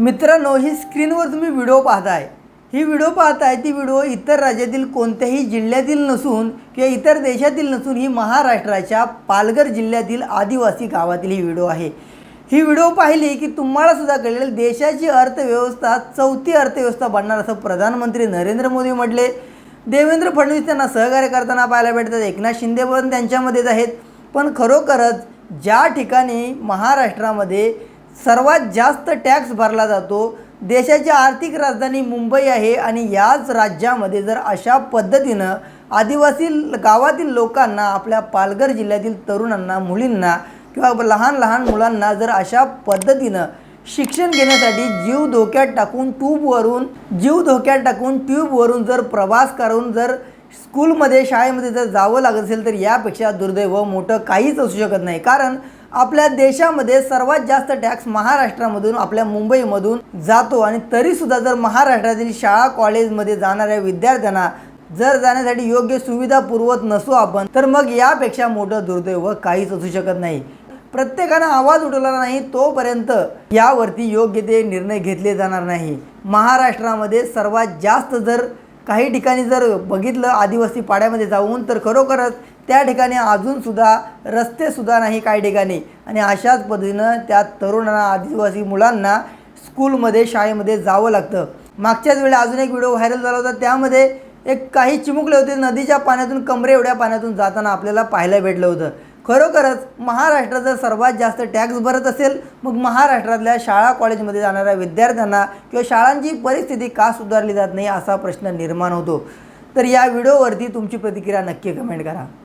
मित्रांनो, ही स्क्रीनवर तुम्ही व्हिडिओ पाहताय, ही व्हिडिओ पाहताय ती व्हिडिओ इतर राज्यातील कोणत्याही जिल्ह्यातील नसून किंवा इतर देशातील नसून ही महाराष्ट्राच्या पालघर जिल्ह्यातील आदिवासी गावातील ही व्हिडिओ आहे। ही व्हिडिओ पाहिली की तुम्हाला सुद्धा कळेल देशाची अर्थव्यवस्था चौथी अर्थव्यवस्था बनणार असं प्रधानमंत्री नरेंद्र मोदी म्हटले। देवेंद्र फडणवीस त्यांना सहकार्य करताना पाहायला भेटतात, एकनाथ शिंदे पण त्यांच्यामध्येच आहेत। पण खरोखरच ज्या ठिकाणी महाराष्ट्रामध्ये सर्वात जास्त टॅक्स भरला जातो, देशाची आर्थिक राजधानी मुंबई आहे आणि याच राज्यामध्ये जर अशा पद्धतीनं आदिवासी गावातील लोकांना, आपल्या पालघर जिल्ह्यातील तरुणांना, मुलींना किंवा लहान लहान मुलांना जर अशा पद्धतीनं शिक्षण घेण्यासाठी जीव धोक्यात टाकून ट्यूबवरून जर प्रवास करून जर स्कूलमध्ये शाळेमध्ये जर जावं लागत असेल तर यापेक्षा दुर्दैव मोठं काहीच असू शकत नाही। कारण आपल्या देशामध्ये सर्वात जास्त टॅक्स महाराष्ट्रामधून, आपल्या मुंबईमधून जातो आणि तरीसुद्धा जर महाराष्ट्रातील शाळा कॉलेजमध्ये जाणाऱ्या विद्यार्थ्यांना जर जाण्यासाठी योग्य सुविधा पुरवत नसू आपण, तर मग यापेक्षा मोठं दुर्दैव काहीच असू शकत नाही। प्रत्येकाने आवाज उठवला नाही तोपर्यंत यावरती योग्य ते निर्णय घेतले जाणार नाही। महाराष्ट्रामध्ये सर्वात जास्त जर काही ठिकाणी जर बघितलं आदिवासी पाड्यामध्ये जाऊन, तर खरोखरच त्या ठिकाणी अजूनसुद्धा रस्तेसुद्धा नाही काही ठिकाणी, आणि अशाच पद्धतीनं त्या तरुणांना, आदिवासी मुलांना स्कूलमध्ये शाळेमध्ये जावं लागतं। मागच्याच वेळी अजून एक व्हिडिओ व्हायरल झाला होता, त्यामध्ये एक काही चिमुकले होते नदीच्या पाण्यातून, कमरे एवढ्या पाण्यातून जाताना आपल्याला पाहायला भेटलं होतं। खरोखरच महाराष्ट्र जर सर्वात जास्त टॅक्स भरत असेल, मग महाराष्ट्रातल्या शाळा कॉलेजमध्ये जाणाऱ्या विद्यार्थ्यांना किंवा शाळांची परिस्थिती का सुधारली जात नाही असा प्रश्न निर्माण होतो। तर या व्हिडिओवरती तुमची प्रतिक्रिया नक्की कमेंट करा।